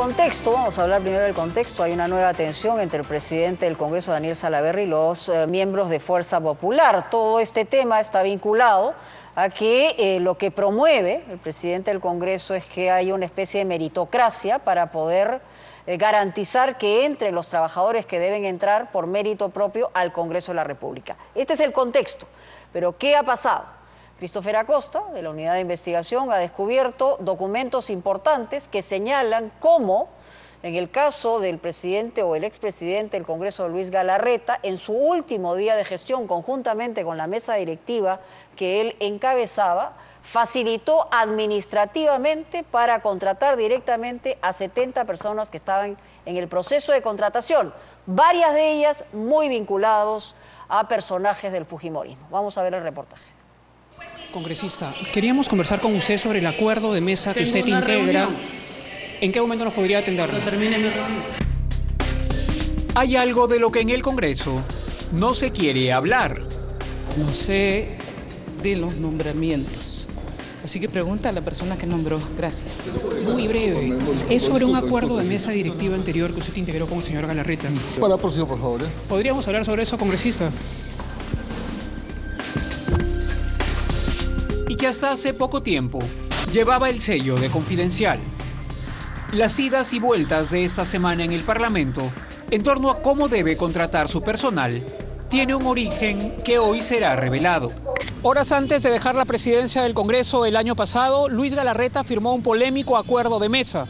contexto, vamos a hablar primero del contexto. Hay una nueva tensión entre el presidente del Congreso, Daniel Salaverry, y los miembros de Fuerza Popular. Todo este tema está vinculado a que lo que promueve el presidente del Congreso es que haya una especie de meritocracia para poder garantizar que entren los trabajadores que deben entrar por mérito propio al Congreso de la República. Este es el contexto. Pero ¿qué ha pasado? Christopher Acosta, de la Unidad de Investigación, ha descubierto documentos importantes que señalan cómo, en el caso del presidente o el expresidente del Congreso, Luis Galarreta, en su último día de gestión, conjuntamente con la mesa directiva que él encabezaba, facilitó administrativamente para contratar directamente a 70 personas que estaban en el proceso de contratación, varias de ellas muy vinculados a personajes del fujimorismo. Vamos a ver el reportaje. Congresista, queríamos conversar con usted sobre el acuerdo de mesa que usted integra. ¿En qué momento nos podría atender? Cuando termine mi reunión. Hay algo de lo que en el Congreso no se quiere hablar. No sé de los nombramientos. Así que pregunta a la persona que nombró. Gracias. Muy breve. Es sobre un acuerdo de mesa directiva anterior que usted integró con el señor Galarreta. Para la próxima, por favor. ¿Podríamos hablar sobre eso, congresista? Y que hasta hace poco tiempo llevaba el sello de confidencial. Las idas y vueltas de esta semana en el Parlamento en torno a cómo debe contratar su personal tiene un origen que hoy será revelado. Horas antes de dejar la presidencia del Congreso el año pasado, Luis Galarreta firmó un polémico acuerdo de mesa.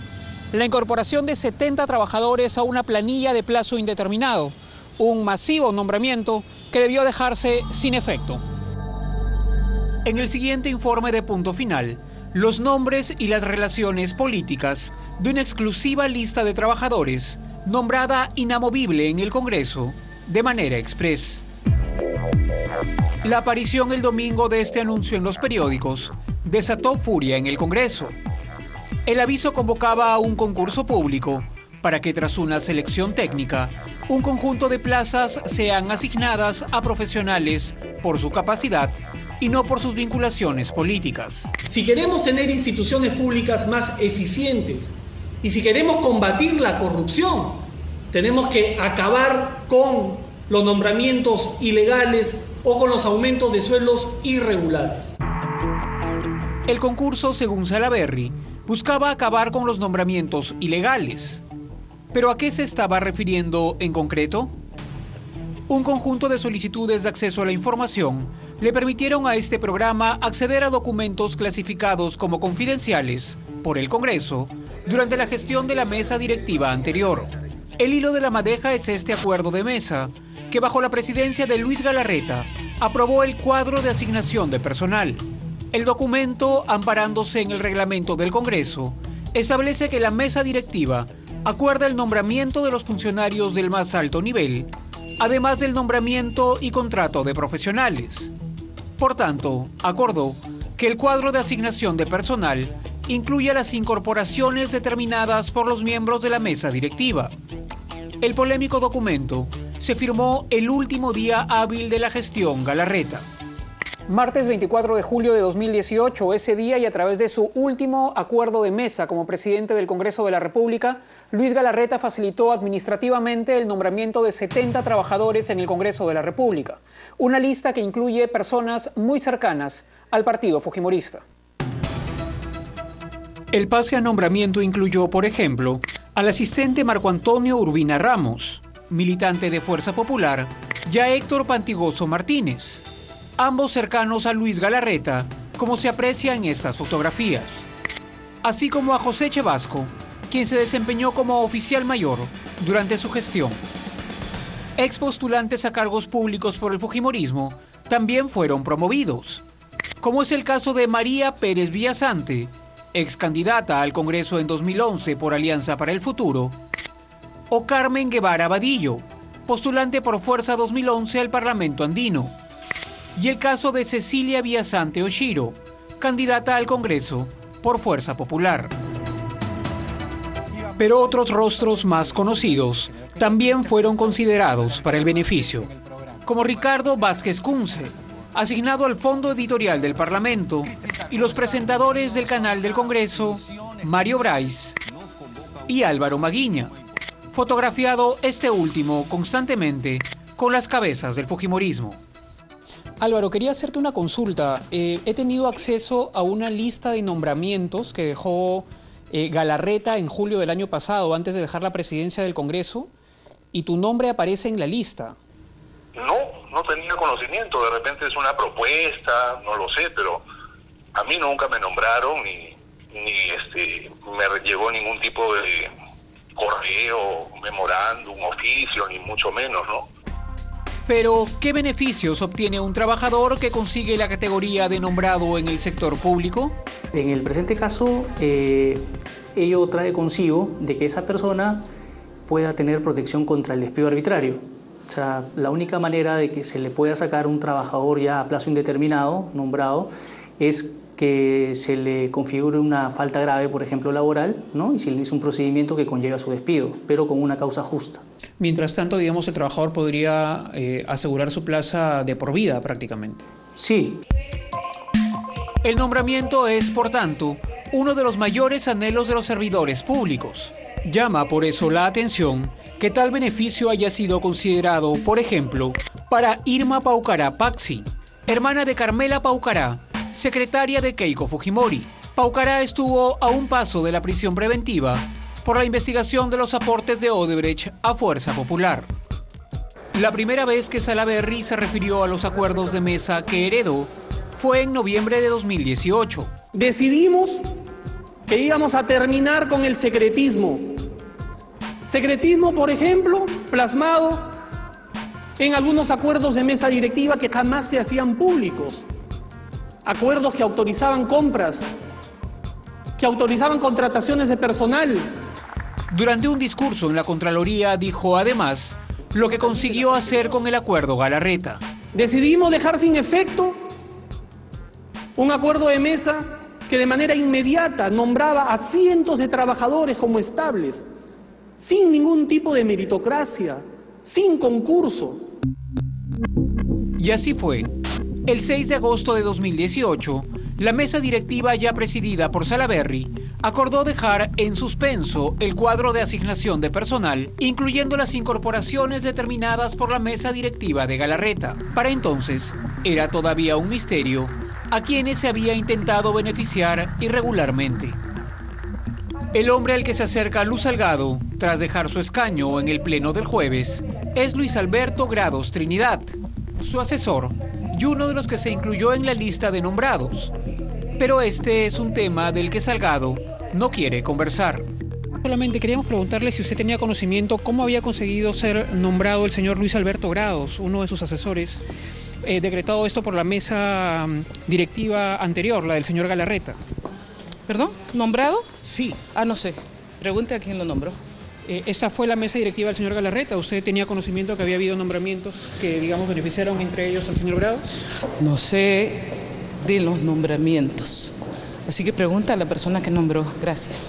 La incorporación de 70 trabajadores a una planilla de plazo indeterminado. Un masivo nombramiento que debió dejarse sin efecto. En el siguiente informe de Punto Final, los nombres y las relaciones políticas de una exclusiva lista de trabajadores nombrada inamovible en el Congreso de manera express. La aparición el domingo de este anuncio en los periódicos desató furia en el Congreso. El aviso convocaba a un concurso público para que tras una selección técnica, un conjunto de plazas sean asignadas a profesionales por su capacidad y no por sus vinculaciones políticas. Si queremos tener instituciones públicas más eficientes y si queremos combatir la corrupción, tenemos que acabar con los nombramientos ilegales o con los aumentos de sueldos irregulares. El concurso, según Salaverry, buscaba acabar con los nombramientos ilegales. ¿Pero a qué se estaba refiriendo en concreto? Un conjunto de solicitudes de acceso a la información le permitieron a este programa acceder a documentos clasificados como confidenciales por el Congreso durante la gestión de la mesa directiva anterior. El hilo de la madeja es este acuerdo de mesa, que bajo la presidencia de Luis Galarreta aprobó el cuadro de asignación de personal. El documento, amparándose en el reglamento del Congreso, establece que la mesa directiva acuerda el nombramiento de los funcionarios del más alto nivel, además del nombramiento y contrato de profesionales. Por tanto, acordó que el cuadro de asignación de personal incluya las incorporaciones determinadas por los miembros de la mesa directiva. El polémico documento se firmó el último día hábil de la gestión Galarreta. Martes 24 de julio de 2018, ese día y a través de su último acuerdo de mesa como presidente del Congreso de la República, Luis Galarreta facilitó administrativamente el nombramiento de 70 trabajadores en el Congreso de la República. Una lista que incluye personas muy cercanas al partido fujimorista. El pase a nombramiento incluyó, por ejemplo, al asistente Marco Antonio Urbina Ramos, militante de Fuerza Popular, y a Héctor Pantigoso Martínez, ambos cercanos a Luis Galarreta, como se aprecia en estas fotografías. Así como a José Chevasco, quien se desempeñó como oficial mayor durante su gestión. Ex postulantes a cargos públicos por el fujimorismo también fueron promovidos, como es el caso de María Pérez Villasante, ex candidata al Congreso en 2011 por Alianza para el Futuro, o Carmen Guevara Vadillo, postulante por Fuerza 2011 al Parlamento Andino, y el caso de Cecilia Villasante Oshiro, candidata al Congreso por Fuerza Popular. Pero otros rostros más conocidos también fueron considerados para el beneficio, como Ricardo Vázquez Kunze, asignado al Fondo Editorial del Parlamento, y los presentadores del canal del Congreso, Mario Brais y Álvaro Maguiña, fotografiado este último constantemente con las cabezas del fujimorismo. Álvaro, quería hacerte una consulta. He tenido acceso a una lista de nombramientos que dejó Galarreta en julio del año pasado, antes de dejar la presidencia del Congreso, y tu nombre aparece en la lista. No tenía conocimiento, de repente es una propuesta, no lo sé, pero a mí nunca me nombraron ni me llegó ningún tipo de correo, memorándum, oficio, ni mucho menos, ¿no? Pero, ¿qué beneficios obtiene un trabajador que consigue la categoría de nombrado en el sector público? En el presente caso, ello trae consigo de que esa persona pueda tener protección contra el despido arbitrario. O sea, la única manera de que se le pueda sacar un trabajador ya a plazo indeterminado, nombrado, es que se le configure una falta grave, por ejemplo, laboral, ¿no? Y se le inicie un procedimiento que conlleva a su despido, pero con una causa justa. Mientras tanto, digamos, el trabajador podría asegurar su plaza de por vida prácticamente. Sí. El nombramiento es, por tanto, uno de los mayores anhelos de los servidores públicos. Llama por eso la atención que tal beneficio haya sido considerado, por ejemplo, para Irma Paucará Paxi, hermana de Carmela Paucará, secretaria de Keiko Fujimori. Paucará estuvo a un paso de la prisión preventiva por la investigación de los aportes de Odebrecht a Fuerza Popular. La primera vez que Salaverry se refirió a los acuerdos de mesa que heredó fue en noviembre de 2018. Decidimos que íbamos a terminar con el secretismo. Secretismo, por ejemplo, plasmado en algunos acuerdos de mesa directiva que jamás se hacían públicos. Acuerdos que autorizaban compras, que autorizaban contrataciones de personal. Durante un discurso en la Contraloría dijo además lo que consiguió hacer con el acuerdo Galarreta. Decidimos dejar sin efecto un acuerdo de mesa que de manera inmediata nombraba a cientos de trabajadores como estables, sin ningún tipo de meritocracia, sin concurso. Y así fue. El 6 de agosto de 2018, la mesa directiva ya presidida por Salaverry acordó dejar en suspenso el cuadro de asignación de personal, incluyendo las incorporaciones determinadas por la mesa directiva de Galarreta. Para entonces, era todavía un misterio a quienes se había intentado beneficiar irregularmente. El hombre al que se acerca Luz Salgado, tras dejar su escaño en el pleno del jueves, es Luis Alberto Grados Trinidad, su asesor y uno de los que se incluyó en la lista de nombrados. Pero este es un tema del que Salgado no quiere conversar. Solamente queríamos preguntarle si usted tenía conocimiento cómo había conseguido ser nombrado el señor Luis Alberto Grados, uno de sus asesores, decretado esto por la mesa directiva anterior, la del señor Galarreta. ¿Perdón? ¿Nombrado? Sí. No sé. Pregunte a quién lo nombró. Esta fue la mesa directiva del señor Galarreta. ¿Usted tenía conocimiento que había habido nombramientos que, digamos, beneficiaron entre ellos al señor Grados? No sé de los nombramientos. Así que pregunta a la persona que nombró. Gracias.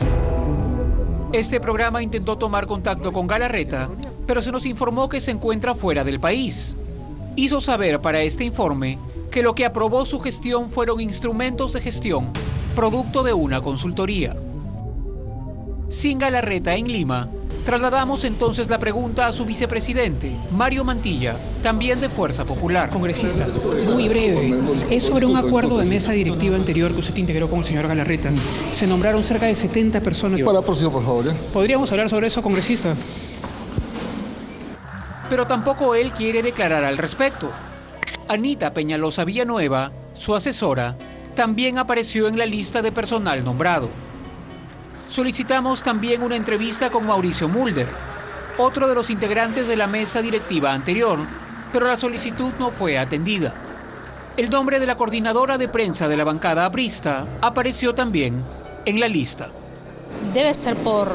Este programa intentó tomar contacto con Galarreta, pero se nos informó que se encuentra fuera del país. Hizo saber para este informe que lo que aprobó su gestión fueron instrumentos de gestión, producto de una consultoría. Sin Galarreta en Lima, trasladamos entonces la pregunta a su vicepresidente, Mario Mantilla, también de Fuerza Popular. Congresista, muy breve. Es sobre un acuerdo de mesa directiva anterior que usted integró con el señor Galarreta. Se nombraron cerca de 70 personas. Para la próxima, por favor. ¿Podríamos hablar sobre eso, congresista? Pero tampoco él quiere declarar al respecto. Anita Peñalosa Villanueva, su asesora, también apareció en la lista de personal nombrado. Solicitamos también una entrevista con Mauricio Mulder, otro de los integrantes de la mesa directiva anterior, pero la solicitud no fue atendida. El nombre de la coordinadora de prensa de la bancada aprista apareció también en la lista. Debe ser por,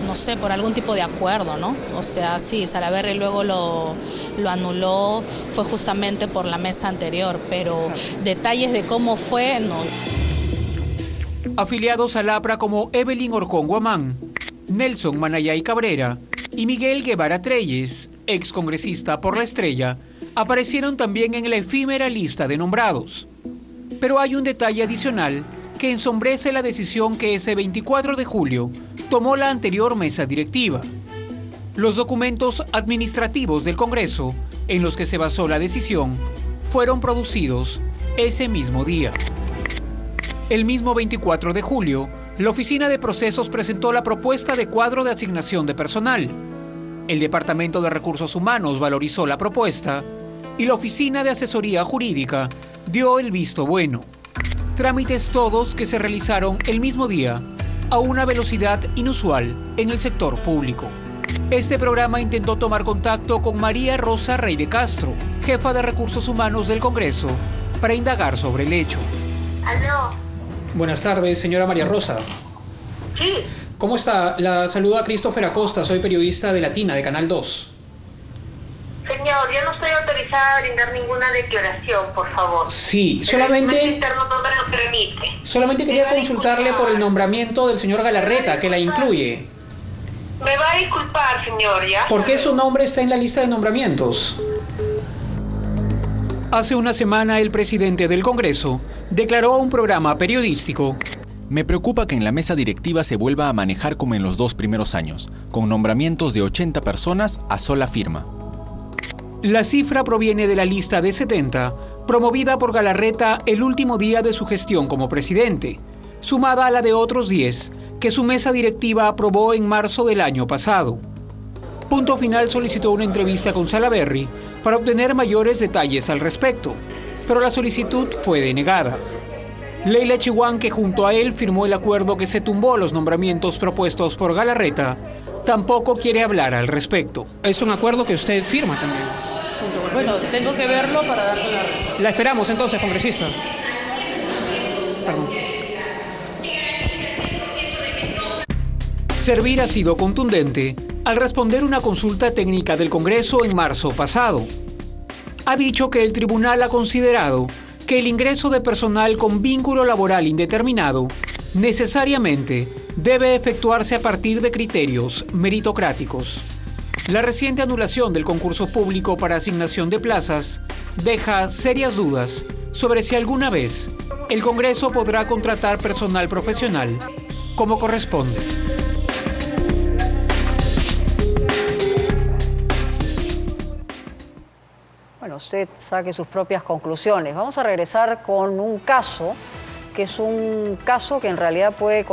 no sé, por algún tipo de acuerdo, ¿no? O sea, sí, Salaverry luego lo anuló, fue justamente por la mesa anterior, pero detalles de cómo fue, no. Afiliados al APRA como Evelyn Orcón Guamán, Nelson Manayay Cabrera y Miguel Guevara Treyes, excongresista por La Estrella, aparecieron también en la efímera lista de nombrados. Pero hay un detalle adicional que ensombrece la decisión que ese 24 de julio tomó la anterior mesa directiva. Los documentos administrativos del Congreso, en los que se basó la decisión, fueron producidos ese mismo día. El mismo 24 de julio, la Oficina de Procesos presentó la propuesta de cuadro de asignación de personal. El Departamento de Recursos Humanos valorizó la propuesta y la Oficina de Asesoría Jurídica dio el visto bueno. Trámites todos que se realizaron el mismo día a una velocidad inusual en el sector público. Este programa intentó tomar contacto con María Rosa Rey de Castro, jefa de Recursos Humanos del Congreso, para indagar sobre el hecho. ¿Aló? Buenas tardes, señora María Rosa. Sí. ¿Cómo está? La saluda Christopher Acosta, soy periodista de Latina, de Canal 2. Señor, yo no estoy autorizada a brindar ninguna declaración, por favor. Sí, El solamente... reglamento interno no me lo permite. Solamente quería consultarle por el nombramiento del señor Galarreta, que la incluye. Me va a disculpar, señor, ¿ya? ¿Por qué su nombre está en la lista de nombramientos? Hace una semana, el presidente del Congreso declaró a un programa periodístico: me preocupa que en la mesa directiva se vuelva a manejar como en los 2 primeros años, con nombramientos de 80 personas a sola firma. La cifra proviene de la lista de 70, promovida por Galarreta el último día de su gestión como presidente, sumada a la de otros 10 que su mesa directiva aprobó en marzo del año pasado. Punto Final solicitó una entrevista con Salaverry para obtener mayores detalles al respecto, pero la solicitud fue denegada. Leila Chihuán, que junto a él firmó el acuerdo que se tumbó los nombramientos propuestos por Galarreta, tampoco quiere hablar al respecto. Es un acuerdo que usted firma también. Bueno, tengo que verlo para darle la respuesta. La esperamos entonces, congresista. Perdón. Servir ha sido contundente al responder una consulta técnica del Congreso en marzo pasado. Ha dicho que el tribunal ha considerado que el ingreso de personal con vínculo laboral indeterminado necesariamente debe efectuarse a partir de criterios meritocráticos. La reciente anulación del concurso público para asignación de plazas deja serias dudas sobre si alguna vez el Congreso podrá contratar personal profesional como corresponde. Bueno, usted saque sus propias conclusiones. Vamos a regresar con un caso, que es un caso que en realidad puede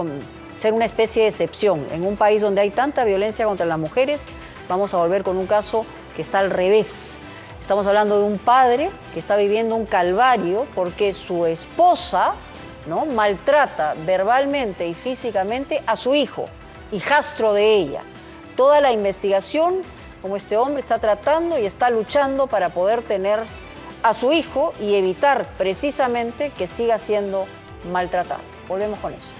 ser una especie de excepción. En un país donde hay tanta violencia contra las mujeres, vamos a volver con un caso que está al revés. Estamos hablando de un padre que está viviendo un calvario porque su esposa, ¿no?, maltrata verbalmente y físicamente a su hijo, hijastro de ella. Toda la investigación, como este hombre está tratando y está luchando para poder tener a su hijo y evitar precisamente que siga siendo maltratado. Volvemos con eso.